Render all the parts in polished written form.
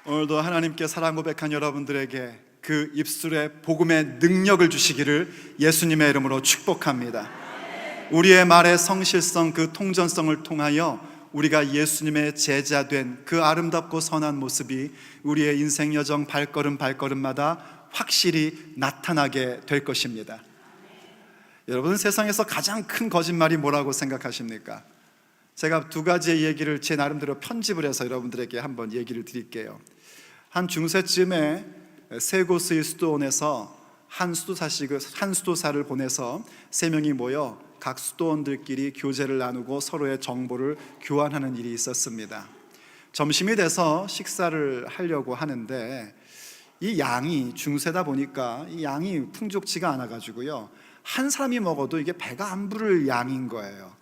오늘도 하나님께 사랑 고백한 여러분들에게 그 입술에 복음의 능력을 주시기를 예수님의 이름으로 축복합니다. 우리의 말의 성실성, 그 통전성을 통하여 우리가 예수님의 제자 된 그 아름답고 선한 모습이 우리의 인생 여정 발걸음마다 확실히 나타나게 될 것입니다. 여러분, 세상에서 가장 큰 거짓말이 뭐라고 생각하십니까? 제가 두 가지의 얘기를 제 나름대로 편집을 해서 여러분들에게 한번 얘기를 드릴게요. 한 중세쯤에 세 곳의 수도원에서 한 수도사를 보내서 세 명이 모여 각 수도원들끼리 교제를 나누고 서로의 정보를 교환하는 일이 있었습니다. 점심이 돼서 식사를 하려고 하는데 이 양이 중세다 보니까 이 양이 풍족치가 않아가지고요, 한 사람이 먹어도 이게 배가 안 부를 양인 거예요.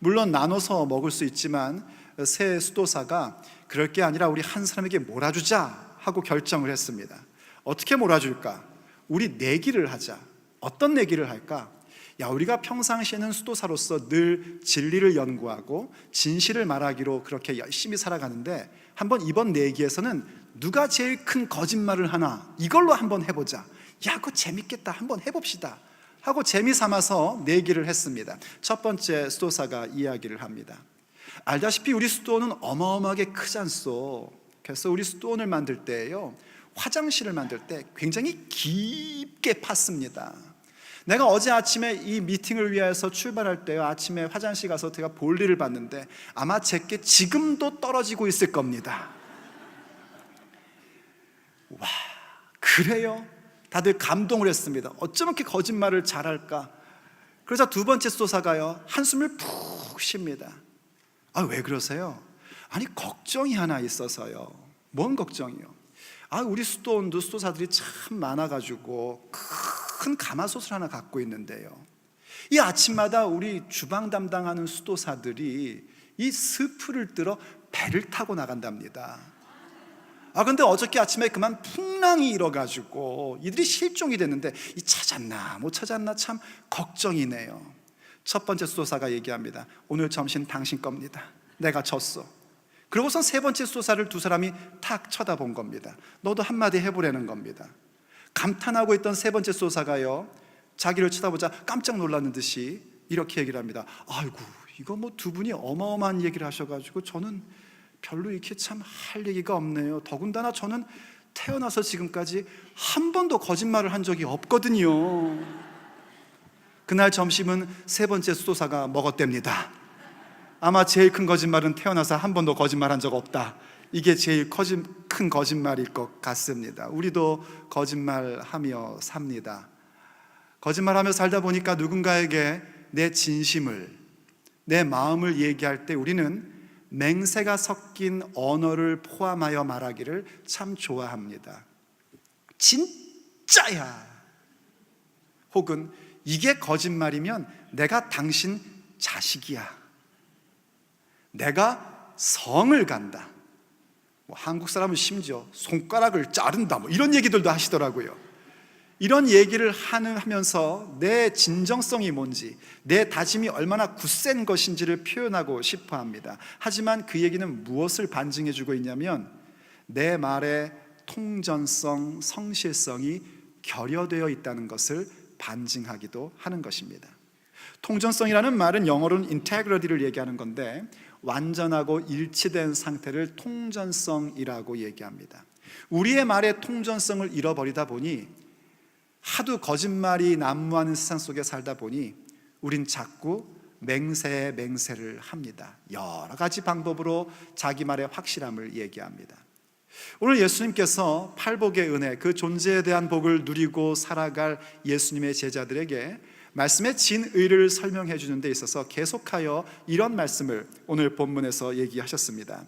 물론 나눠서 먹을 수 있지만 새 수도사가 그럴 게 아니라 우리 한 사람에게 몰아주자 하고 결정을 했습니다. 어떻게 몰아줄까? 우리 내기를 하자. 어떤 내기를 할까? 우리가 평상시에는 수도사로서 늘 진리를 연구하고 진실을 말하기로 그렇게 열심히 살아가는데 한번 이번 내기에서는 누가 제일 큰 거짓말을 하나, 이걸로 한번 해보자. 그거 재밌겠다, 한번 해봅시다 하고 재미삼아서 내기를 했습니다. 첫 번째 수도사가 이야기를 합니다. 알다시피 우리 수도원은 어마어마하게 크지 않소. 그래서 우리 수도원을 만들 때요, 화장실을 만들 때 굉장히 깊게 팠습니다. 내가 어제 아침에 이 미팅을 위해서 출발할 때 아침에 화장실 가서 제가 볼일을 봤는데 아마 제게 지금도 떨어지고 있을 겁니다. 와, 그래요? 다들 감동을 했습니다. 어쩌면 이렇게 거짓말을 잘할까? 그러자 두 번째 수도사가요, 한숨을 푹 쉽니다. 왜 그러세요? 걱정이 하나 있어서요. 뭔 걱정이요? 우리 수도원도 수도사들이 참 많아가지고 큰 가마솥을 하나 갖고 있는데요, 이 아침마다 우리 주방 담당하는 수도사들이 이 스프를 들어 배를 타고 나간답니다. 근데 어저께 아침에 그만 풍랑이 일어가지고 이들이 실종이 됐는데 이 찾았나 못 찾았나 참 걱정이네요. 첫 번째 수도사가 얘기합니다. 오늘 점심 당신 겁니다. 내가 졌어. 그러고선 세 번째 수도사를 두 사람이 탁 쳐다본 겁니다. 너도 한마디 해보라는 겁니다. 감탄하고 있던 세 번째 수도사가요, 자기를 쳐다보자 깜짝 놀라는 듯이 이렇게 얘기를 합니다. 아이고, 이거 두 분이 어마어마한 얘기를 하셔가지고 저는 별로 이렇게 참 할 얘기가 없네요. 더군다나 저는 태어나서 지금까지 한 번도 거짓말을 한 적이 없거든요. 그날 점심은 세 번째 수도사가 먹었답니다. 아마 제일 큰 거짓말은 태어나서 한 번도 거짓말한 적 없다, 이게 제일 큰 거짓말일 것 같습니다. 우리도 거짓말하며 삽니다. 거짓말하며 살다 보니까 누군가에게 내 진심을, 내 마음을 얘기할 때 우리는 맹세가 섞인 언어를 포함하여 말하기를 참 좋아합니다. 진짜야, 혹은 이게 거짓말이면 내가 당신 자식이야, 내가 성을 간다, 한국 사람은 심지어 손가락을 자른다, 이런 얘기들도 하시더라고요. 이런 얘기를 하면서 내 진정성이 뭔지, 내 다짐이 얼마나 굳센 것인지를 표현하고 싶어 합니다. 하지만 그 얘기는 무엇을 반증해 주고 있냐면 내 말의 통전성, 성실성이 결여되어 있다는 것을 반증하기도 하는 것입니다. 통전성이라는 말은 영어로는 integrity를 얘기하는 건데 완전하고 일치된 상태를 통전성이라고 얘기합니다. 우리의 말의 통전성을 잃어버리다 보니, 하도 거짓말이 난무하는 세상 속에 살다 보니 우린 자꾸 맹세를 합니다. 여러 가지 방법으로 자기 말의 확실함을 얘기합니다. 오늘 예수님께서 팔복의 은혜, 그 존재에 대한 복을 누리고 살아갈 예수님의 제자들에게 말씀의 진의를 설명해 주는 데 있어서 계속하여 이런 말씀을 오늘 본문에서 얘기하셨습니다.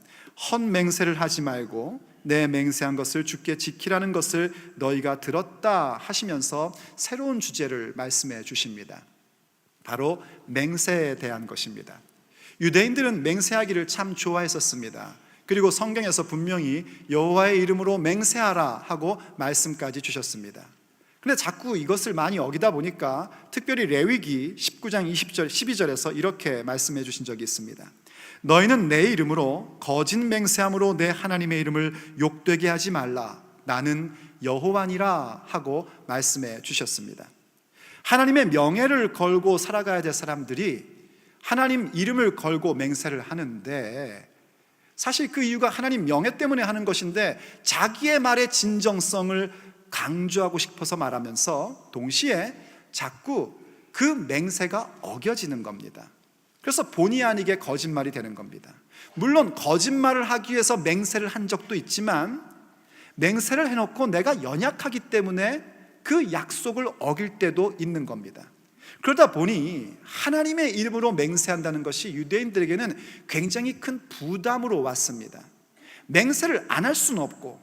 헛맹세를 하지 말고 내 맹세한 것을 주께 지키라는 것을 너희가 들었다 하시면서 새로운 주제를 말씀해 주십니다. 바로 맹세에 대한 것입니다. 유대인들은 맹세하기를 참 좋아했었습니다. 그리고 성경에서 분명히 여호와의 이름으로 맹세하라 하고 말씀까지 주셨습니다. 근데 자꾸 이것을 많이 어기다 보니까 특별히 레위기 19장 20절 12절에서 이렇게 말씀해 주신 적이 있습니다. 너희는 내 이름으로 거짓 맹세함으로 내 하나님의 이름을 욕되게 하지 말라. 나는 여호와니라 하고 말씀해 주셨습니다. 하나님의 명예를 걸고 살아가야 될 사람들이 하나님 이름을 걸고 맹세를 하는데, 사실 그 이유가 하나님 명예 때문에 하는 것인데 자기의 말의 진정성을 강조하고 싶어서 말하면서 동시에 자꾸 그 맹세가 어겨지는 겁니다. 그래서 본의 아니게 거짓말이 되는 겁니다. 물론 거짓말을 하기 위해서 맹세를 한 적도 있지만, 맹세를 해놓고 내가 연약하기 때문에 그 약속을 어길 때도 있는 겁니다. 그러다 보니 하나님의 이름으로 맹세한다는 것이 유대인들에게는 굉장히 큰 부담으로 왔습니다. 맹세를 안 할 수는 없고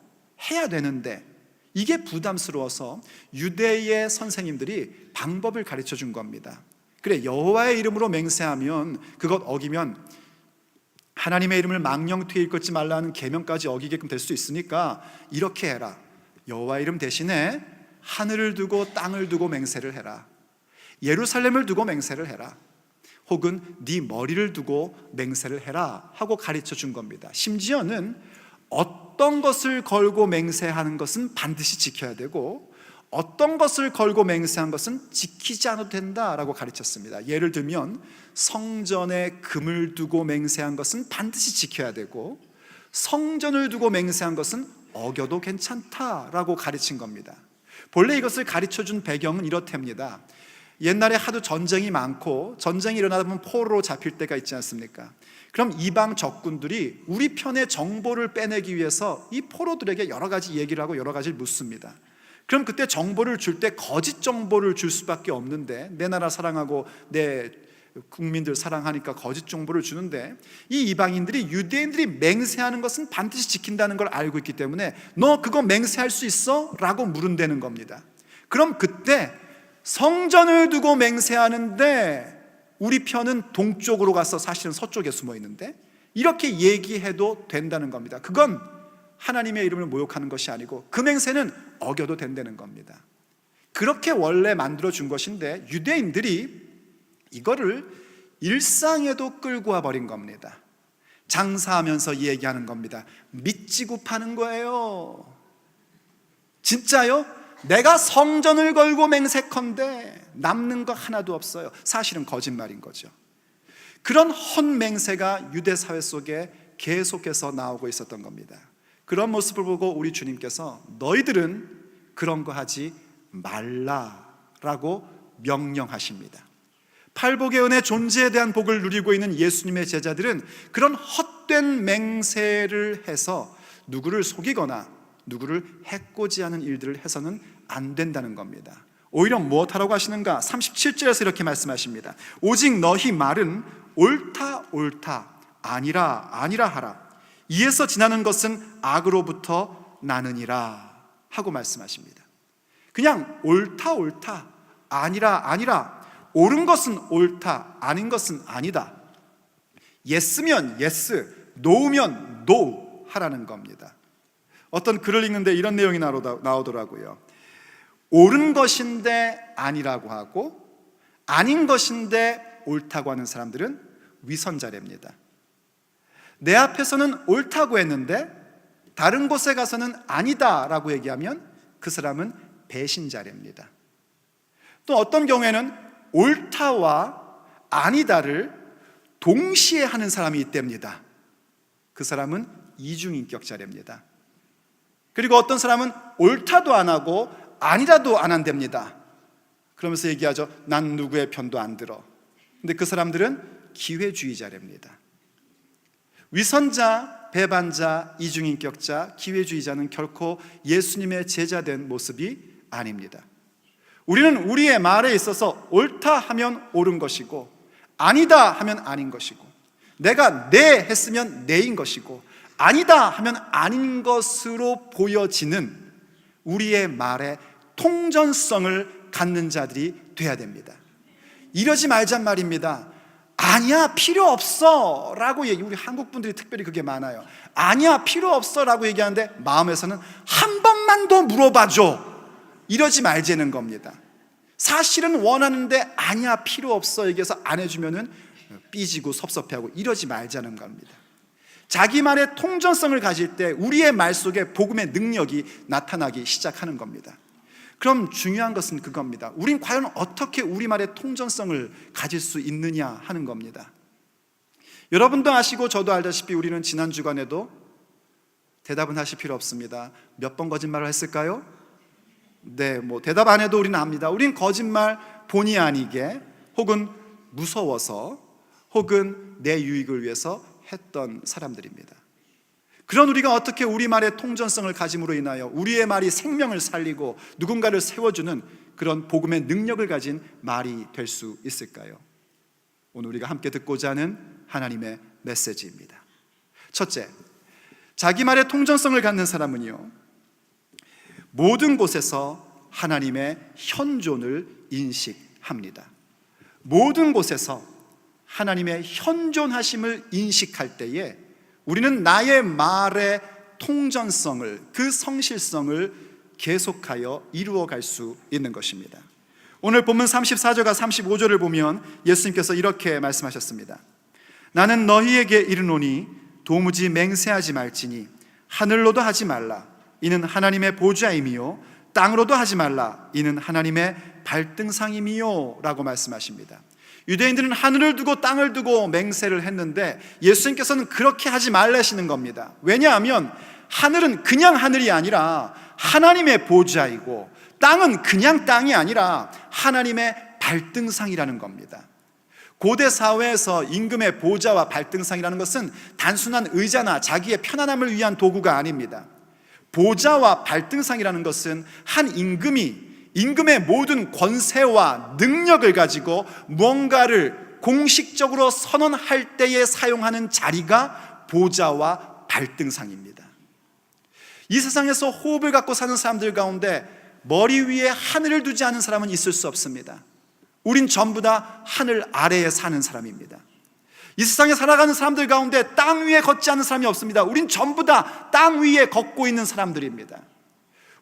해야 되는데 이게 부담스러워서 유대의 선생님들이 방법을 가르쳐 준 겁니다. 그래, 여호와의 이름으로 맹세하면, 그것 어기면 하나님의 이름을 망령되이 일컫지 말라는 계명까지 어기게끔 될 수 있으니까 이렇게 해라. 여호와의 이름 대신에 하늘을 두고 땅을 두고 맹세를 해라. 예루살렘을 두고 맹세를 해라. 혹은 네 머리를 두고 맹세를 해라 하고 가르쳐 준 겁니다. 심지어는 어떤 것을 걸고 맹세하는 것은 반드시 지켜야 되고 어떤 것을 걸고 맹세한 것은 지키지 않아도 된다라고 가르쳤습니다. 예를 들면 성전에 금을 두고 맹세한 것은 반드시 지켜야 되고 성전을 두고 맹세한 것은 어겨도 괜찮다라고 가르친 겁니다. 본래 이것을 가르쳐준 배경은 이렇답니다. 옛날에 하도 전쟁이 많고 전쟁이 일어나다 보면 포로로 잡힐 때가 있지 않습니까? 그럼 이방 적군들이 우리 편의 정보를 빼내기 위해서 이 포로들에게 여러 가지 얘기를 하고 여러 가지를 묻습니다. 그럼 그때 정보를 줄 때 거짓 정보를 줄 수밖에 없는데, 내 나라 사랑하고 내 국민들 사랑하니까 거짓 정보를 주는데, 이 이방인들이 유대인들이 맹세하는 것은 반드시 지킨다는 걸 알고 있기 때문에 너 그거 맹세할 수 있어? 라고 물은다는 겁니다. 그럼 그때 성전을 두고 맹세하는데 우리 편은 동쪽으로 가서 사실은 서쪽에 숨어 있는데 이렇게 얘기해도 된다는 겁니다. 그건 하나님의 이름을 모욕하는 것이 아니고 그 맹세는 어겨도 된다는 겁니다. 그렇게 원래 만들어준 것인데 유대인들이 이거를 일상에도 끌고 와버린 겁니다. 장사하면서 얘기하는 겁니다. 믿지고 파는 거예요. 진짜요? 내가 성전을 걸고 맹세컨대 남는 거 하나도 없어요. 사실은 거짓말인 거죠. 그런 헛맹세가 유대 사회 속에 계속해서 나오고 있었던 겁니다. 그런 모습을 보고 우리 주님께서 너희들은 그런 거 하지 말라라고 명령하십니다. 팔복의 은혜 존재에 대한 복을 누리고 있는 예수님의 제자들은 그런 헛된 맹세를 해서 누구를 속이거나 누구를 해코지하는 일들을 해서는 안 된다는 겁니다. 오히려 무엇하라고 하시는가? 37절에서 이렇게 말씀하십니다. 오직 너희 말은 옳다 옳다 아니라 아니라 하라. 이에서 지나는 것은 악으로부터 나느니라 하고 말씀하십니다. 그냥 옳다 옳다 아니라 아니라, 옳은 것은 옳다 아닌 것은 아니다, 예스면 예스, 노우면 노 하라는 겁니다. 어떤 글을 읽는데 이런 내용이 나오더라고요. 옳은 것인데 아니라고 하고 아닌 것인데 옳다고 하는 사람들은 위선자랍니다. 내 앞에서는 옳다고 했는데 다른 곳에 가서는 아니다라고 얘기하면 그 사람은 배신자랍니다. 또 어떤 경우에는 옳다와 아니다를 동시에 하는 사람이 있답니다. 그 사람은 이중인격자랍니다. 그리고 어떤 사람은 옳다도 안 하고 아니라도 안 한답니다. 그러면서 얘기하죠. 난 누구의 편도 안 들어. 근데 그 사람들은 기회주의자랍니다. 위선자, 배반자, 이중인격자, 기회주의자는 결코 예수님의 제자된 모습이 아닙니다. 우리는 우리의 말에 있어서 옳다 하면 옳은 것이고 아니다 하면 아닌 것이고, 내가 네 했으면 네인 것이고 아니다 하면 아닌 것으로 보여지는 우리의 말에 통전성을 갖는 자들이 돼야 됩니다. 이러지 말잔 말입니다. 아니야 필요 없어 라고 우리 한국 분들이 특별히 그게 많아요. 아니야 필요 없어 라고 얘기하는데 마음에서는 한 번만 더 물어봐줘, 이러지 말자는 겁니다. 사실은 원하는데 아니야 필요 없어 얘기해서 안 해주면은 삐지고 섭섭해하고 이러지 말자는 겁니다. 자기 말의 통전성을 가질 때 우리의 말 속에 복음의 능력이 나타나기 시작하는 겁니다. 그럼 중요한 것은 그겁니다. 우린 과연 어떻게 우리 말의 통전성을 가질 수 있느냐 하는 겁니다. 여러분도 아시고 저도 알다시피 우리는 지난 주간에도 대답은 하실 필요 없습니다. 몇 번 거짓말을 했을까요? 네, 대답 안 해도 우리는 압니다. 우린 거짓말 본의 아니게 혹은 무서워서 혹은 내 유익을 위해서 했던 사람들입니다. 그런 우리가 어떻게 우리 말의 통전성을 가짐으로 인하여 우리의 말이 생명을 살리고 누군가를 세워주는 그런 복음의 능력을 가진 말이 될 수 있을까요? 오늘 우리가 함께 듣고자 하는 하나님의 메시지입니다. 첫째, 자기 말의 통전성을 갖는 사람은요, 모든 곳에서 하나님의 현존을 인식합니다. 모든 곳에서 하나님의 현존하심을 인식할 때에 우리는 나의 말의 통전성을, 그 성실성을 계속하여 이루어갈 수 있는 것입니다. 오늘 본문 34절과 35절을 보면 예수님께서 이렇게 말씀하셨습니다. 나는 너희에게 이르노니 도무지 맹세하지 말지니 하늘로도 하지 말라 이는 하나님의 보좌임이요 땅으로도 하지 말라 이는 하나님의 발등상임이요 라고 말씀하십니다. 유대인들은 하늘을 두고 땅을 두고 맹세를 했는데 예수님께서는 그렇게 하지 말라시는 겁니다. 왜냐하면 하늘은 그냥 하늘이 아니라 하나님의 보좌이고 땅은 그냥 땅이 아니라 하나님의 발등상이라는 겁니다. 고대 사회에서 임금의 보좌와 발등상이라는 것은 단순한 의자나 자기의 편안함을 위한 도구가 아닙니다. 보좌와 발등상이라는 것은 한 임금의 모든 권세와 능력을 가지고 무언가를 공식적으로 선언할 때에 사용하는 자리가 보좌와 발등상입니다. 이 세상에서 호흡을 갖고 사는 사람들 가운데 머리 위에 하늘을 두지 않은 사람은 있을 수 없습니다. 우린 전부 다 하늘 아래에 사는 사람입니다. 이 세상에 살아가는 사람들 가운데 땅 위에 걷지 않는 사람이 없습니다. 우린 전부 다 땅 위에 걷고 있는 사람들입니다.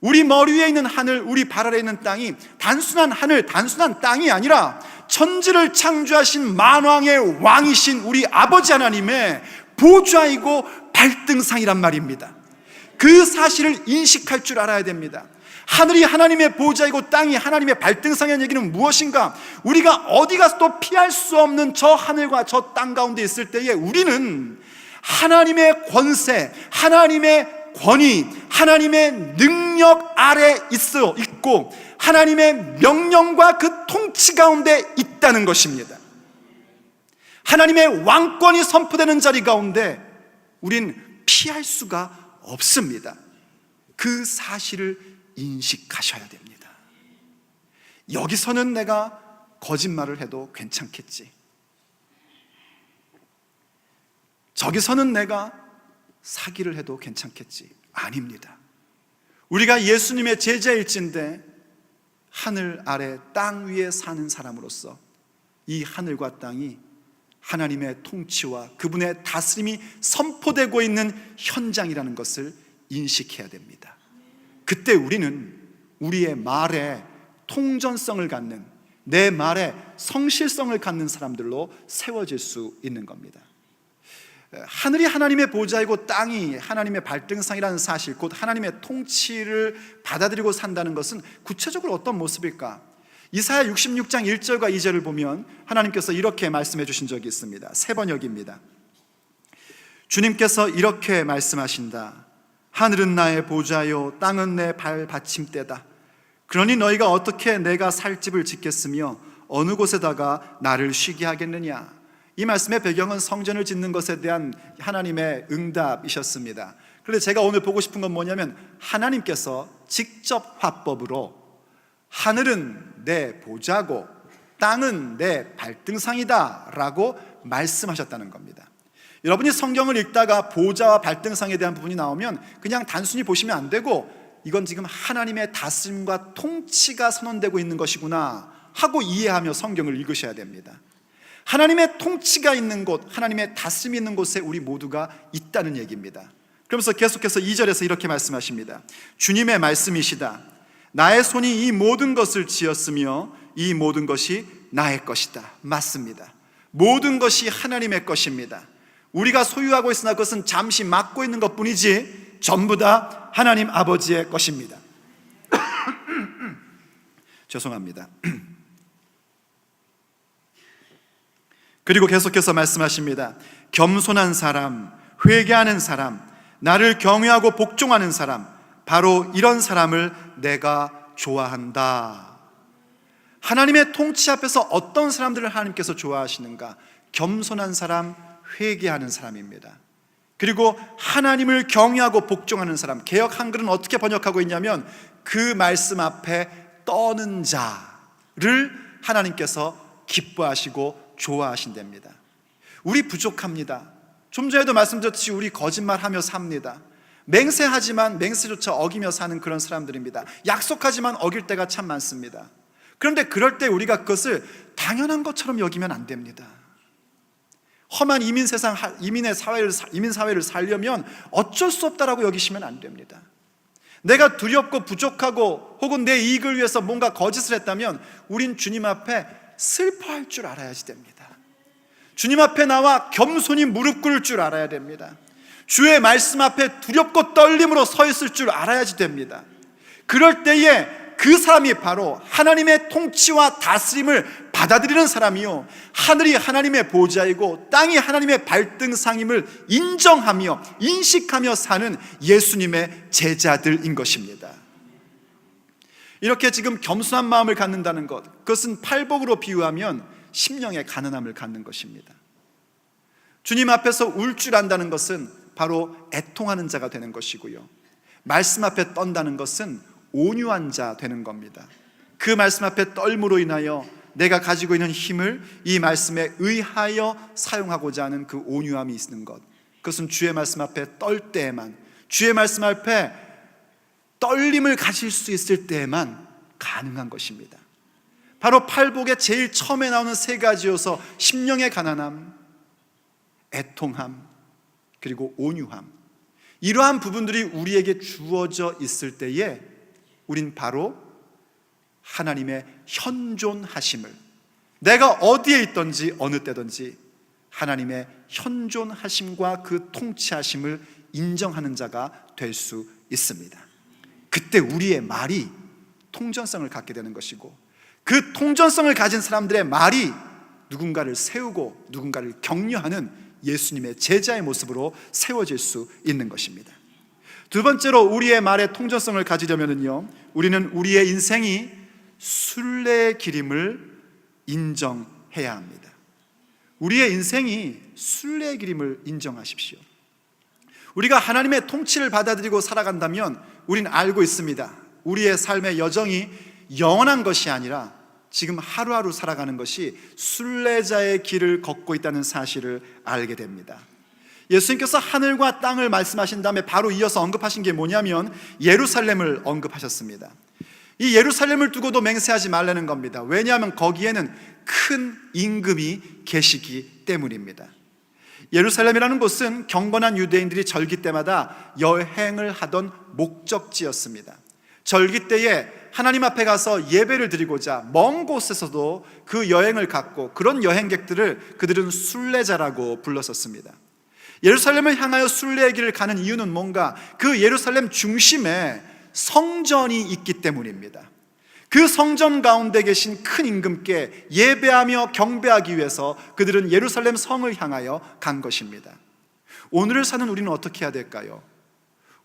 우리 머리 위에 있는 하늘, 우리 발 아래에 있는 땅이 단순한 하늘, 단순한 땅이 아니라 천지를 창조하신 만왕의 왕이신 우리 아버지 하나님의 보좌이고 발등상이란 말입니다. 그 사실을 인식할 줄 알아야 됩니다. 하늘이 하나님의 보좌이고 땅이 하나님의 발등상이라는 얘기는 무엇인가? 우리가 어디 가서도 피할 수 없는 저 하늘과 저 땅 가운데 있을 때에 우리는 하나님의 권세, 하나님의 권위, 하나님의 능력 아래 있고 하나님의 명령과 그 통치 가운데 있다는 것입니다. 하나님의 왕권이 선포되는 자리 가운데 우린 피할 수가 없습니다. 그 사실을 인식하셔야 됩니다. 여기서는 내가 거짓말을 해도 괜찮겠지, 저기서는 내가 사기를 해도 괜찮겠지. 아닙니다. 우리가 예수님의 제자일진데 하늘 아래 땅 위에 사는 사람으로서 이 하늘과 땅이 하나님의 통치와 그분의 다스림이 선포되고 있는 현장이라는 것을 인식해야 됩니다. 그때 우리는 우리의 말에 통전성을 갖는, 내 말에 성실성을 갖는 사람들로 세워질 수 있는 겁니다. 하늘이 하나님의 보좌이고 땅이 하나님의 발등상이라는 사실, 곧 하나님의 통치를 받아들이고 산다는 것은 구체적으로 어떤 모습일까? 이사야 66장 1절과 2절을 보면 하나님께서 이렇게 말씀해 주신 적이 있습니다. 세 번역입니다. 주님께서 이렇게 말씀하신다. 하늘은 나의 보좌요 땅은 내 발 받침대다. 그러니 너희가 어떻게 내가 살 집을 짓겠으며 어느 곳에다가 나를 쉬게 하겠느냐? 이 말씀의 배경은 성전을 짓는 것에 대한 하나님의 응답이셨습니다. 그런데 제가 오늘 보고 싶은 건 뭐냐면 하나님께서 직접 화법으로 하늘은 내 보좌고 땅은 내 발등상이다 라고 말씀하셨다는 겁니다. 여러분이 성경을 읽다가 보좌와 발등상에 대한 부분이 나오면 그냥 단순히 보시면 안 되고 이건 지금 하나님의 다스림과 통치가 선언되고 있는 것이구나 하고 이해하며 성경을 읽으셔야 됩니다. 하나님의 통치가 있는 곳, 하나님의 다스림이 있는 곳에 우리 모두가 있다는 얘기입니다. 그러면서 계속해서 2절에서 이렇게 말씀하십니다. 주님의 말씀이시다. 나의 손이 이 모든 것을 지었으며 이 모든 것이 나의 것이다. 맞습니다. 모든 것이 하나님의 것입니다. 우리가 소유하고 있으나 그것은 잠시 맡고 있는 것뿐이지 전부 다 하나님 아버지의 것입니다. 죄송합니다. 그리고 계속해서 말씀하십니다. 겸손한 사람, 회개하는 사람, 나를 경외하고 복종하는 사람, 바로 이런 사람을 내가 좋아한다. 하나님의 통치 앞에서 어떤 사람들을 하나님께서 좋아하시는가? 겸손한 사람, 회개하는 사람입니다. 그리고 하나님을 경외하고 복종하는 사람. 개역 한글은 어떻게 번역하고 있냐면 그 말씀 앞에 떠는 자를 하나님께서 기뻐하시고 좋아하신답니다. 우리 부족합니다. 좀 전에도 말씀드렸듯이 우리 거짓말하며 삽니다. 맹세하지만 맹세조차 어기며 사는 그런 사람들입니다. 약속하지만 어길 때가 참 많습니다. 그런데 그럴 때 우리가 그것을 당연한 것처럼 여기면 안 됩니다. 험한 이민 사회를 살려면 어쩔 수 없다라고 여기시면 안 됩니다. 내가 두렵고 부족하고 혹은 내 이익을 위해서 뭔가 거짓을 했다면 우린 주님 앞에 슬퍼할 줄 알아야지 됩니다. 주님 앞에 나와 겸손히 무릎 꿇을 줄 알아야 됩니다. 주의 말씀 앞에 두렵고 떨림으로 서 있을 줄 알아야지 됩니다. 그럴 때에 그 사람이 바로 하나님의 통치와 다스림을 받아들이는 사람이요, 하늘이 하나님의 보좌이고 땅이 하나님의 발등상임을 인정하며 인식하며 사는 예수님의 제자들인 것입니다. 이렇게 지금 겸손한 마음을 갖는다는 것, 그것은 팔복으로 비유하면 심령의 가난함을 갖는 것입니다. 주님 앞에서 울 줄 안다는 것은 바로 애통하는 자가 되는 것이고요, 말씀 앞에 떤다는 것은 온유한 자 되는 겁니다. 그 말씀 앞에 떨므로 인하여 내가 가지고 있는 힘을 이 말씀에 의하여 사용하고자 하는 그 온유함이 있는 것, 그것은 주의 말씀 앞에 떨 때에만, 주의 말씀 앞에 떨림을 가질 수 있을 때에만 가능한 것입니다. 바로 팔복의 제일 처음에 나오는 세 가지여서 심령의 가난함, 애통함, 그리고 온유함, 이러한 부분들이 우리에게 주어져 있을 때에 우린 바로 하나님의 현존하심을, 내가 어디에 있든지 어느 때든지 하나님의 현존하심과 그 통치하심을 인정하는 자가 될 수 있습니다. 그때 우리의 말이 통전성을 갖게 되는 것이고, 그 통전성을 가진 사람들의 말이 누군가를 세우고 누군가를 격려하는 예수님의 제자의 모습으로 세워질 수 있는 것입니다. 두 번째로 우리의 말의 통전성을 가지려면요, 우리는 우리의 인생이 순례의 길임을 인정해야 합니다. 우리의 인생이 순례의 길임을 인정하십시오. 우리가 하나님의 통치를 받아들이고 살아간다면 우리는 알고 있습니다. 우리의 삶의 여정이 영원한 것이 아니라 지금 하루하루 살아가는 것이 순례자의 길을 걷고 있다는 사실을 알게 됩니다. 예수님께서 하늘과 땅을 말씀하신 다음에 바로 이어서 언급하신 게 뭐냐면 예루살렘을 언급하셨습니다. 이 예루살렘을 두고도 맹세하지 말라는 겁니다. 왜냐하면 거기에는 큰 임금이 계시기 때문입니다. 예루살렘이라는 곳은 경건한 유대인들이 절기 때마다 여행을 하던 목적지였습니다. 절기 때에 하나님 앞에 가서 예배를 드리고자 먼 곳에서도 그 여행을 갔고, 그런 여행객들을 그들은 순례자라고 불렀었습니다. 예루살렘을 향하여 순례의 길을 가는 이유는 뭔가, 그 예루살렘 중심에 성전이 있기 때문입니다. 그 성전 가운데 계신 큰 임금께 예배하며 경배하기 위해서 그들은 예루살렘 성을 향하여 간 것입니다. 오늘을 사는 우리는 어떻게 해야 될까요?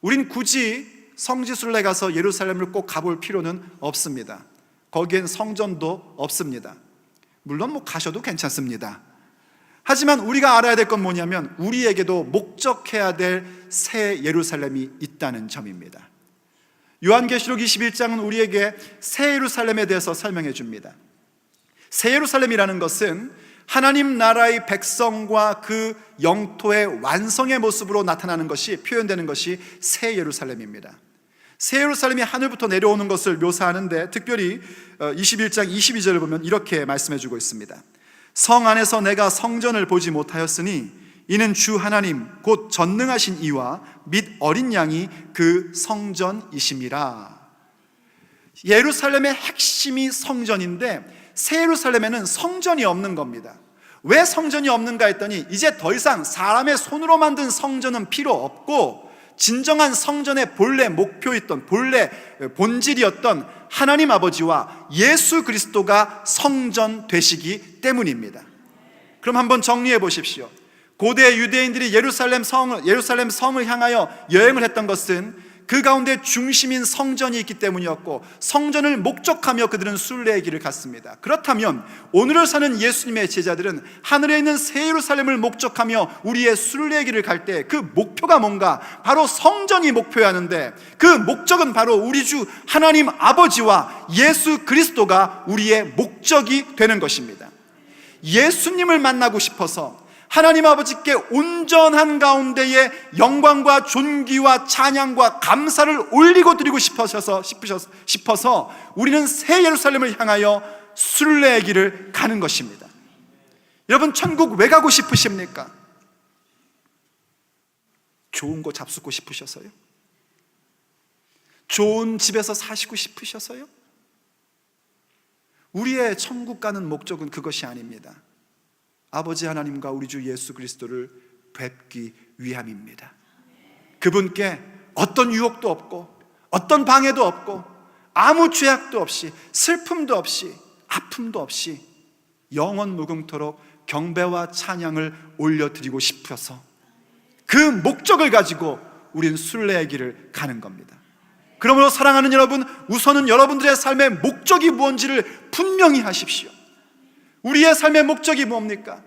우린 굳이 성지순례 가서 예루살렘을 꼭 가볼 필요는 없습니다. 거기엔 성전도 없습니다. 물론 가셔도 괜찮습니다. 하지만 우리가 알아야 될 건 뭐냐면 우리에게도 목적해야 될 새 예루살렘이 있다는 점입니다. 요한계시록 21장은 우리에게 새 예루살렘에 대해서 설명해 줍니다. 새 예루살렘이라는 것은 하나님 나라의 백성과 그 영토의 완성의 모습으로 나타나는 것이, 표현되는 것이 새 예루살렘입니다. 새 예루살렘이 하늘부터 내려오는 것을 묘사하는데, 특별히 21장 22절을 보면 이렇게 말씀해 주고 있습니다. 성 안에서 내가 성전을 보지 못하였으니 이는 주 하나님 곧 전능하신 이와 및 어린 양이 그 성전이심이라. 예루살렘의 핵심이 성전인데 새 예루살렘에는 성전이 없는 겁니다. 왜 성전이 없는가 했더니 이제 더 이상 사람의 손으로 만든 성전은 필요 없고 진정한 성전의 본래 목표였던, 본래 본질이었던 하나님 아버지와 예수 그리스도가 성전 되시기 때문입니다. 그럼 한번 정리해 보십시오. 고대 유대인들이 예루살렘 성을 향하여 여행을 했던 것은 그 가운데 중심인 성전이 있기 때문이었고, 성전을 목적하며 그들은 순례의 길을 갔습니다. 그렇다면 오늘을 사는 예수님의 제자들은 하늘에 있는 새 예루살렘을 목적하며 우리의 순례의 길을 갈 때 그 목표가 뭔가? 바로 성전이 목표였는데, 그 목적은 바로 우리 주 하나님 아버지와 예수 그리스도가 우리의 목적이 되는 것입니다. 예수님을 만나고 싶어서 하나님 아버지께 온전한 가운데에 영광과 존귀와 찬양과 감사를 올리고 드리고 싶어서 우리는 새 예루살렘을 향하여 순례의 길을 가는 것입니다. 여러분, 천국 왜 가고 싶으십니까? 좋은 거 잡수고 싶으셔서요? 좋은 집에서 사시고 싶으셔서요? 우리의 천국 가는 목적은 그것이 아닙니다. 아버지 하나님과 우리 주 예수 그리스도를 뵙기 위함입니다. 그분께 어떤 유혹도 없고 어떤 방해도 없고 아무 죄악도 없이 슬픔도 없이 아픔도 없이 영원 무궁토록 경배와 찬양을 올려드리고 싶어서 그 목적을 가지고 우리는 순례의 길을 가는 겁니다. 그러므로 사랑하는 여러분, 우선은 여러분들의 삶의 목적이 무엇인지를 분명히 하십시오. 우리의 삶의 목적이 뭡니까?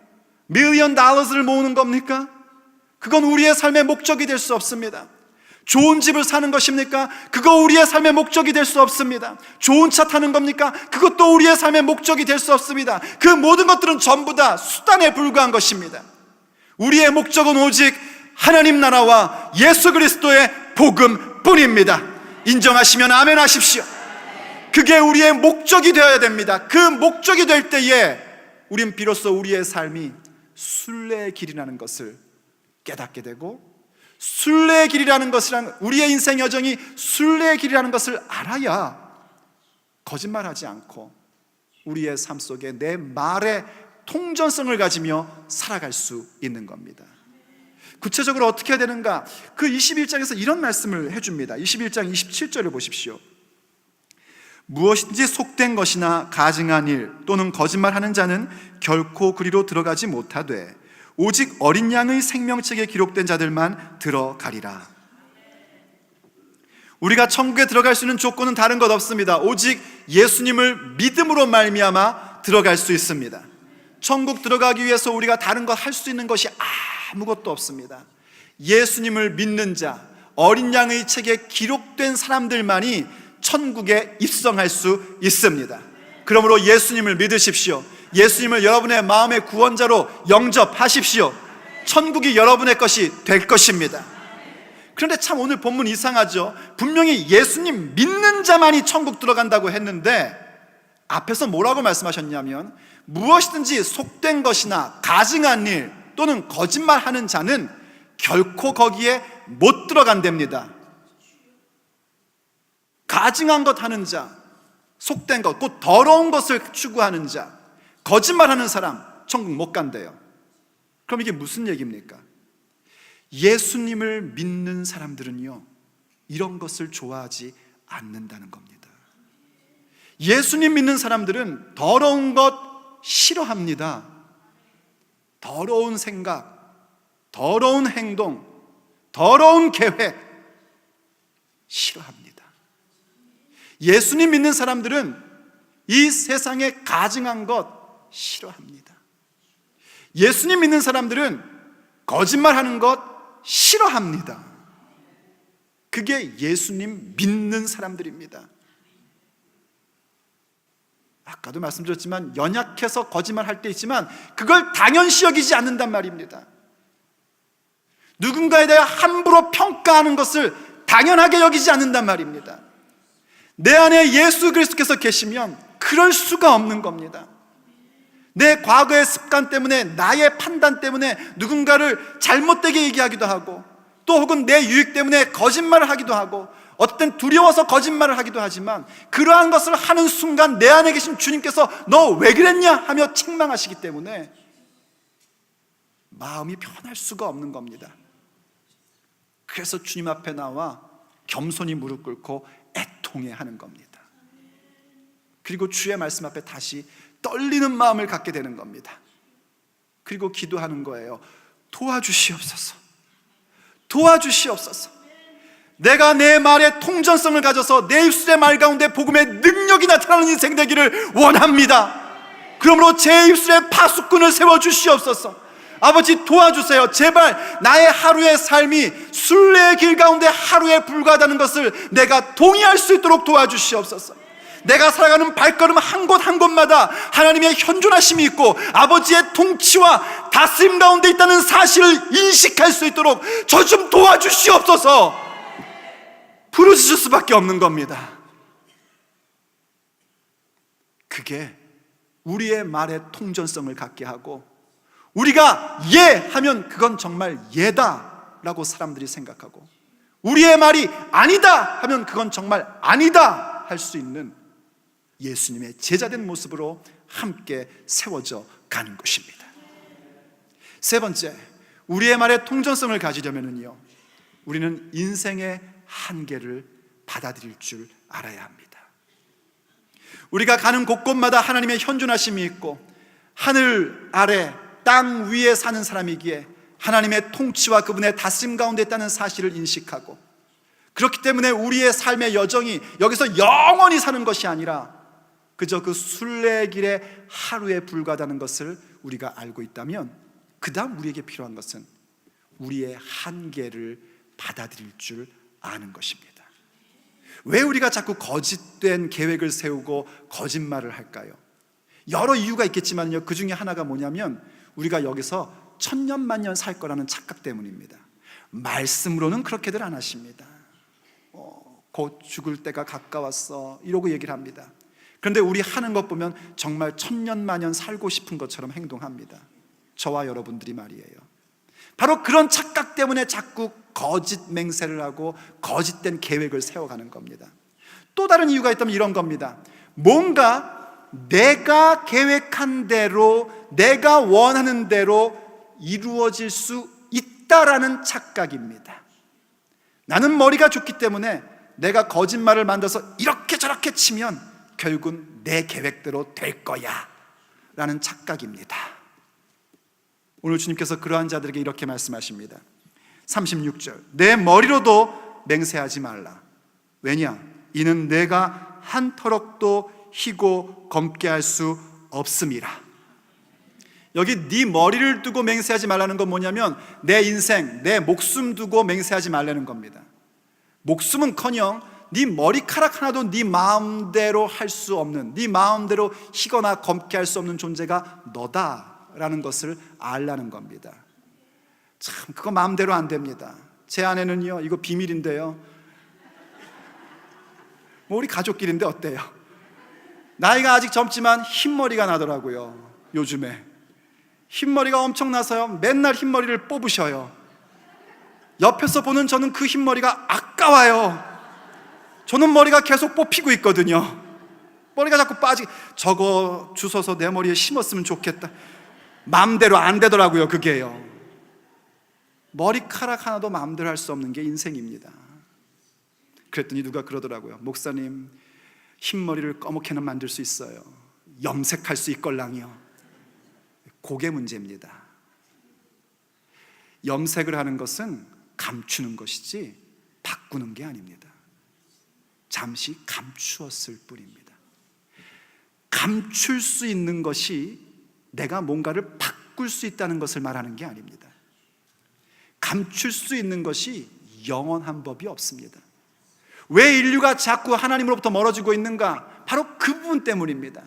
$1,000,000을 모으는 겁니까? 그건 우리의 삶의 목적이 될 수 없습니다. 좋은 집을 사는 것입니까? 그거 우리의 삶의 목적이 될 수 없습니다. 좋은 차 타는 겁니까? 그것도 우리의 삶의 목적이 될 수 없습니다. 그 모든 것들은 전부 다 수단에 불과한 것입니다. 우리의 목적은 오직 하나님 나라와 예수 그리스도의 복음뿐입니다. 인정하시면 아멘 하십시오. 그게 우리의 목적이 되어야 됩니다. 그 목적이 될 때에 우린 비로소 우리의 삶이 순례의 길이라는 것을 깨닫게 되고, 순례의 길이라는 것이란, 우리의 인생 여정이 순례의 길이라는 것을 알아야 거짓말하지 않고 우리의 삶 속에 내 말의 통전성을 가지며 살아갈 수 있는 겁니다. 구체적으로 어떻게 해야 되는가? 그 21장에서 이런 말씀을 해줍니다. 21장 27절을 보십시오. 무엇인지 속된 것이나 가증한 일 또는 거짓말하는 자는 결코 그리로 들어가지 못하되 오직 어린 양의 생명책에 기록된 자들만 들어가리라. 우리가 천국에 들어갈 수 있는 조건은 다른 것 없습니다. 오직 예수님을 믿음으로 말미암아 들어갈 수 있습니다. 천국 들어가기 위해서 우리가 다른 것 할 수 있는 것이 아무것도 없습니다. 예수님을 믿는 자, 어린 양의 책에 기록된 사람들만이 천국에 입성할 수 있습니다. 그러므로 예수님을 믿으십시오. 예수님을 여러분의 마음의 구원자로 영접하십시오. 천국이 여러분의 것이 될 것입니다. 그런데 참 오늘 본문 이상하죠. 분명히 예수님 믿는 자만이 천국 들어간다고 했는데 앞에서 뭐라고 말씀하셨냐면, 무엇이든지 속된 것이나 가증한 일 또는 거짓말하는 자는 결코 거기에 못 들어간답니다. 가증한 것 하는 자, 속된 것, 곧 더러운 것을 추구하는 자, 거짓말하는 사람 천국 못 간대요. 그럼 이게 무슨 얘기입니까? 예수님을 믿는 사람들은요, 이런 것을 좋아하지 않는다는 겁니다. 예수님 믿는 사람들은 더러운 것 싫어합니다. 더러운 생각, 더러운 행동, 더러운 계획 싫어합니다. 예수님 믿는 사람들은 이 세상에 가증한 것 싫어합니다. 예수님 믿는 사람들은 거짓말하는 것 싫어합니다. 그게 예수님 믿는 사람들입니다. 아까도 말씀드렸지만 연약해서 거짓말할 때 있지만 그걸 당연시 여기지 않는단 말입니다. 누군가에 대해 함부로 평가하는 것을 당연하게 여기지 않는단 말입니다. 내 안에 예수 그리스도께서 계시면 그럴 수가 없는 겁니다. 내 과거의 습관 때문에, 나의 판단 때문에 누군가를 잘못되게 얘기하기도 하고, 또 혹은 내 유익 때문에 거짓말을 하기도 하고, 어떤 두려워서 거짓말을 하기도 하지만, 그러한 것을 하는 순간 내 안에 계신 주님께서 너 왜 그랬냐 하며 책망하시기 때문에 마음이 편할 수가 없는 겁니다. 그래서 주님 앞에 나와 겸손히 무릎 꿇고 애통해 하는 겁니다. 그리고 주의 말씀 앞에 다시 떨리는 마음을 갖게 되는 겁니다. 그리고 기도하는 거예요. 도와주시옵소서. 도와주시옵소서. 내가 내 말의 통전성을 가져서 내 입술의 말 가운데 복음의 능력이 나타나는 인생 되기를 원합니다. 그러므로 제 입술에 파수꾼을 세워주시옵소서. 아버지 도와주세요. 제발 나의 하루의 삶이 순례의 길 가운데 하루에 불과하다는 것을 내가 동의할 수 있도록 도와주시옵소서. 내가 살아가는 발걸음 한 곳 한 곳마다 하나님의 현존하심이 있고 아버지의 통치와 다스림 가운데 있다는 사실을 인식할 수 있도록 저 좀 도와주시옵소서. 부르짖을 수밖에 없는 겁니다. 그게 우리의 말의 통전성을 갖게 하고, 우리가 예 하면 그건 정말 예다 라고 사람들이 생각하고, 우리의 말이 아니다 하면 그건 정말 아니다 할 수 있는 예수님의 제자된 모습으로 함께 세워져 가는 것입니다. 세 번째, 우리의 말의 통전성을 가지려면요, 우리는 인생의 한계를 받아들일 줄 알아야 합니다. 우리가 가는 곳곳마다 하나님의 현존하심이 있고 하늘 아래 땅 위에 사는 사람이기에 하나님의 통치와 그분의 다스림 가운데 있다는 사실을 인식하고, 그렇기 때문에 우리의 삶의 여정이 여기서 영원히 사는 것이 아니라 그저 그 순례길의 하루에 불과하다는 것을 우리가 알고 있다면, 그 다음 우리에게 필요한 것은 우리의 한계를 받아들일 줄 아는 것입니다. 왜 우리가 자꾸 거짓된 계획을 세우고 거짓말을 할까요? 여러 이유가 있겠지만요, 그 중에 하나가 뭐냐면 우리가 여기서 천년만년 살 거라는 착각 때문입니다. 말씀으로는 그렇게들 안 하십니다. 곧 죽을 때가 가까웠어 이러고 얘기를 합니다. 그런데 우리 하는 것 보면 정말 천년만년 살고 싶은 것처럼 행동합니다. 저와 여러분들이 말이에요. 바로 그런 착각 때문에 자꾸 거짓 맹세를 하고 거짓된 계획을 세워가는 겁니다. 또 다른 이유가 있다면 이런 겁니다. 뭔가 내가 계획한 대로, 내가 원하는 대로 이루어질 수 있다라는 착각입니다. 나는 머리가 좋기 때문에 내가 거짓말을 만들어서 이렇게 저렇게 치면 결국은 내 계획대로 될 거야 라는 착각입니다. 오늘 주님께서 그러한 자들에게 이렇게 말씀하십니다. 36절, 내 머리로도 맹세하지 말라. 왜냐? 이는 내가 한 터럭도 희고 검게 할 수 없음이라. 여기 네 머리를 두고 맹세하지 말라는 건 뭐냐면 내 인생, 내 목숨 두고 맹세하지 말라는 겁니다. 목숨은커녕 네 머리카락 하나도 네 마음대로 할 수 없는, 네 마음대로 희거나 검게 할 수 없는 존재가 너다라는 것을 알라는 겁니다. 참 그거 마음대로 안 됩니다. 제 아내는요, 이거 비밀인데요, 뭐 우리 가족끼리인데 어때요? 나이가 아직 젊지만 흰머리가 나더라고요. 요즘에 흰머리가 엄청 나서요, 맨날 흰머리를 뽑으셔요. 옆에서 보는 저는 그 흰머리가 아까워요. 저는 머리가 계속 뽑히고 있거든요. 머리가 자꾸 저거 주워서 내 머리에 심었으면 좋겠다. 마음대로 안 되더라고요. 그게요, 머리카락 하나도 마음대로 할 수 없는 게 인생입니다. 그랬더니 누가 그러더라고요. 목사님, 흰머리를 검게는 만들 수 있어요. 염색할 수 있걸랑요. 그게 문제입니다. 염색을 하는 것은 감추는 것이지 바꾸는 게 아닙니다. 잠시 감추었을 뿐입니다. 감출 수 있는 것이 내가 뭔가를 바꿀 수 있다는 것을 말하는 게 아닙니다. 감출 수 있는 것이 영원한 법이 없습니다. 왜 인류가 자꾸 하나님으로부터 멀어지고 있는가? 바로 그 부분 때문입니다.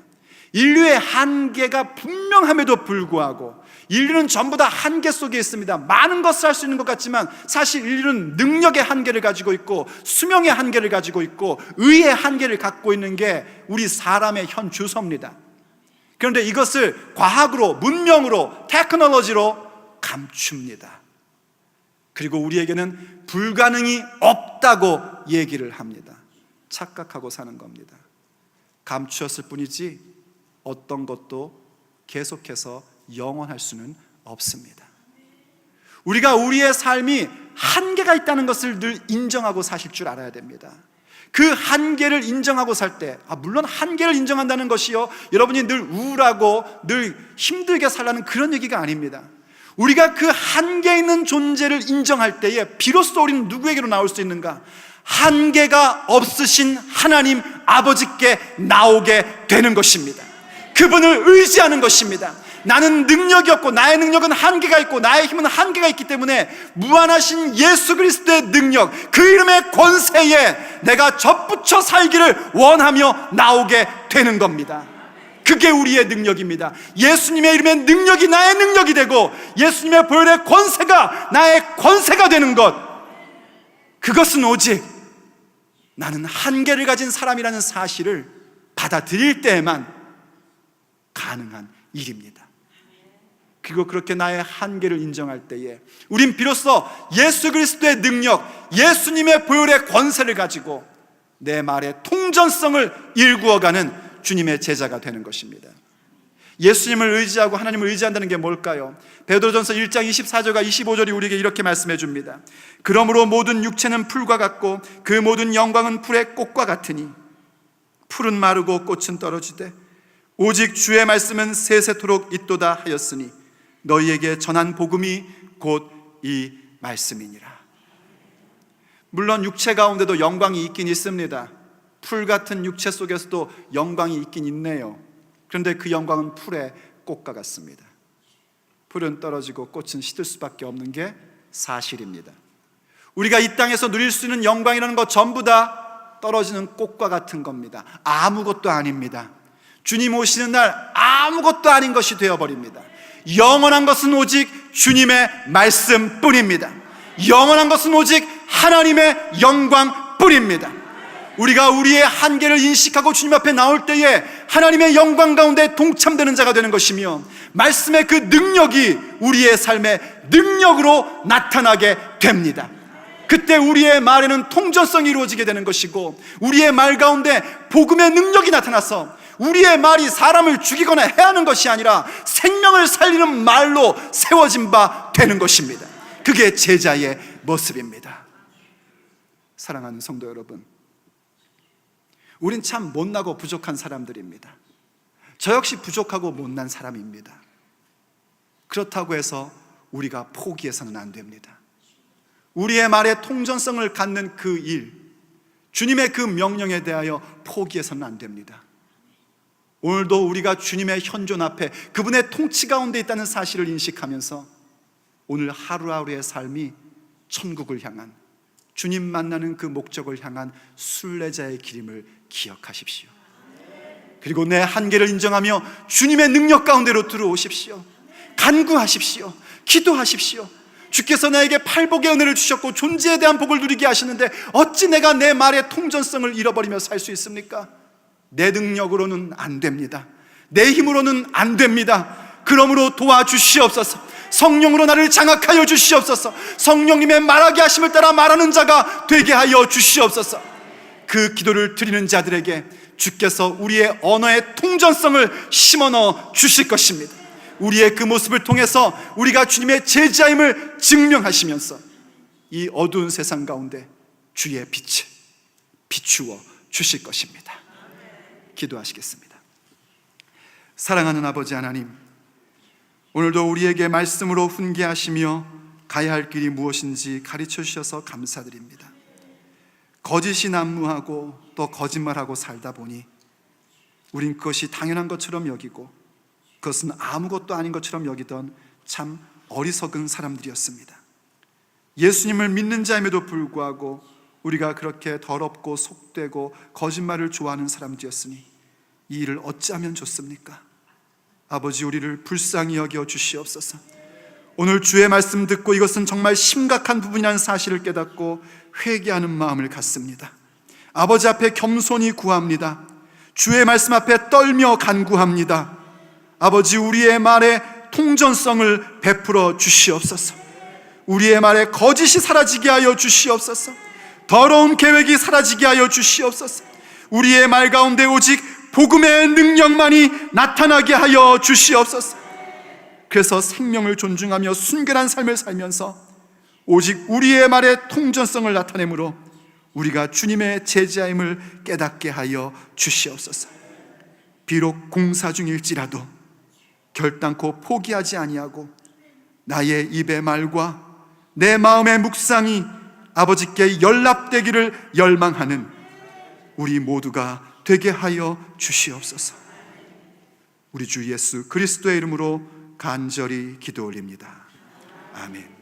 인류의 한계가 분명함에도 불구하고 인류는 전부 다 한계 속에 있습니다. 많은 것을 할 수 있는 것 같지만 사실 인류는 능력의 한계를 가지고 있고 수명의 한계를 가지고 있고 의의 한계를 갖고 있는 게 우리 사람의 현 주소입니다. 그런데 이것을 과학으로, 문명으로, 테크놀로지로 감춥니다. 그리고 우리에게는 불가능이 없다고 얘기를 합니다. 착각하고 사는 겁니다. 감추었을 뿐이지 어떤 것도 계속해서 영원할 수는 없습니다. 우리가 우리의 삶이 한계가 있다는 것을 늘 인정하고 사실 줄 알아야 됩니다. 그 한계를 인정하고 살 때, 물론 한계를 인정한다는 것이요, 여러분이 늘 우울하고 늘 힘들게 살라는 그런 얘기가 아닙니다. 우리가 그 한계 있는 존재를 인정할 때에 비로소 우리는 누구에게로 나올 수 있는가? 한계가 없으신 하나님 아버지께 나오게 되는 것입니다. 그분을 의지하는 것입니다. 나는 능력이 없고 나의 능력은 한계가 있고 나의 힘은 한계가 있기 때문에 무한하신 예수 그리스도의 능력, 그 이름의 권세에 내가 접붙여 살기를 원하며 나오게 되는 겁니다. 그게 우리의 능력입니다. 예수님의 이름의 능력이 나의 능력이 되고 예수님의 보혈의 권세가 나의 권세가 되는 것, 그것은 오직 나는 한계를 가진 사람이라는 사실을 받아들일 때에만 가능한 일입니다. 그리고 그렇게 나의 한계를 인정할 때에 우린 비로소 예수 그리스도의 능력, 예수님의 보혈의 권세를 가지고 내 말의 통전성을 일구어가는 주님의 제자가 되는 것입니다. 예수님을 의지하고 하나님을 의지한다는 게 뭘까요? 베드로전서 1장 24절과 25절이 우리에게 이렇게 말씀해 줍니다. 그러므로 모든 육체는 풀과 같고 그 모든 영광은 풀의 꽃과 같으니 풀은 마르고 꽃은 떨어지되 오직 주의 말씀은 세세토록 있도다 하였으니 너희에게 전한 복음이 곧 이 말씀이니라. 물론 육체 가운데도 영광이 있긴 있습니다. 풀 같은 육체 속에서도 영광이 있긴 있네요. 그런데 그 영광은 풀의 꽃과 같습니다. 풀은 떨어지고 꽃은 시들 수밖에 없는 게 사실입니다. 우리가 이 땅에서 누릴 수 있는 영광이라는 것 전부 다 떨어지는 꽃과 같은 겁니다. 아무것도 아닙니다. 주님 오시는 날 아무것도 아닌 것이 되어버립니다. 영원한 것은 오직 주님의 말씀뿐입니다. 영원한 것은 오직 하나님의 영광뿐입니다. 우리가 우리의 한계를 인식하고 주님 앞에 나올 때에 하나님의 영광 가운데 동참되는 자가 되는 것이며 말씀의 그 능력이 우리의 삶의 능력으로 나타나게 됩니다. 그때 우리의 말에는 통전성이 이루어지게 되는 것이고 우리의 말 가운데 복음의 능력이 나타나서 우리의 말이 사람을 죽이거나 해하는 것이 아니라 생명을 살리는 말로 세워진 바 되는 것입니다. 그게 제자의 모습입니다. 사랑하는 성도 여러분, 우린 참 못나고 부족한 사람들입니다. 저 역시 부족하고 못난 사람입니다. 그렇다고 해서 우리가 포기해서는 안 됩니다. 우리의 말에 통전성을 갖는 그 일, 주님의 그 명령에 대하여 포기해서는 안 됩니다. 오늘도 우리가 주님의 현존 앞에 그분의 통치 가운데 있다는 사실을 인식하면서 오늘 하루하루의 삶이 천국을 향한, 주님 만나는 그 목적을 향한 순례자의 길임을 기억하십시오. 그리고 내 한계를 인정하며 주님의 능력 가운데로 들어오십시오. 간구하십시오. 기도하십시오. 주께서 나에게 팔복의 은혜를 주셨고 존재에 대한 복을 누리게 하시는데 어찌 내가 내 말의 통전성을 잃어버리며 살 수 있습니까? 내 능력으로는 안 됩니다. 내 힘으로는 안 됩니다. 그러므로 도와주시옵소서. 성령으로 나를 장악하여 주시옵소서. 성령님의 말하게 하심을 따라 말하는 자가 되게 하여 주시옵소서. 그 기도를 드리는 자들에게 주께서 우리의 언어의 통전성을 심어넣어 주실 것입니다. 우리의 그 모습을 통해서 우리가 주님의 제자임을 증명하시면서 이 어두운 세상 가운데 주의 빛을 비추어 주실 것입니다. 기도하시겠습니다. 사랑하는 아버지 하나님, 오늘도 우리에게 말씀으로 훈계하시며 가야 할 길이 무엇인지 가르쳐 주셔서 감사드립니다. 거짓이 난무하고 또 거짓말하고 살다 보니 우린 그것이 당연한 것처럼 여기고 그것은 아무것도 아닌 것처럼 여기던 참 어리석은 사람들이었습니다. 예수님을 믿는 자임에도 불구하고 우리가 그렇게 더럽고 속되고 거짓말을 좋아하는 사람들이었으니 이 일을 어찌하면 좋습니까? 아버지, 우리를 불쌍히 여겨 주시옵소서. 오늘 주의 말씀 듣고 이것은 정말 심각한 부분이라는 사실을 깨닫고 회개하는 마음을 갖습니다. 아버지 앞에 겸손히 구합니다. 주의 말씀 앞에 떨며 간구합니다. 아버지, 우리의 말에 통전성을 베풀어 주시옵소서. 우리의 말에 거짓이 사라지게 하여 주시옵소서. 더러운 계획이 사라지게 하여 주시옵소서. 우리의 말 가운데 오직 복음의 능력만이 나타나게 하여 주시옵소서. 그래서 생명을 존중하며 순결한 삶을 살면서 오직 우리의 말의 통전성을 나타내므로 우리가 주님의 제자임을 깨닫게 하여 주시옵소서. 비록 공사 중일지라도 결단코 포기하지 아니하고 나의 입의 말과 내 마음의 묵상이 아버지께 연락되기를 열망하는 우리 모두가 되게 하여 주시옵소서. 우리 주 예수 그리스도의 이름으로 간절히 기도 올립니다. 아멘.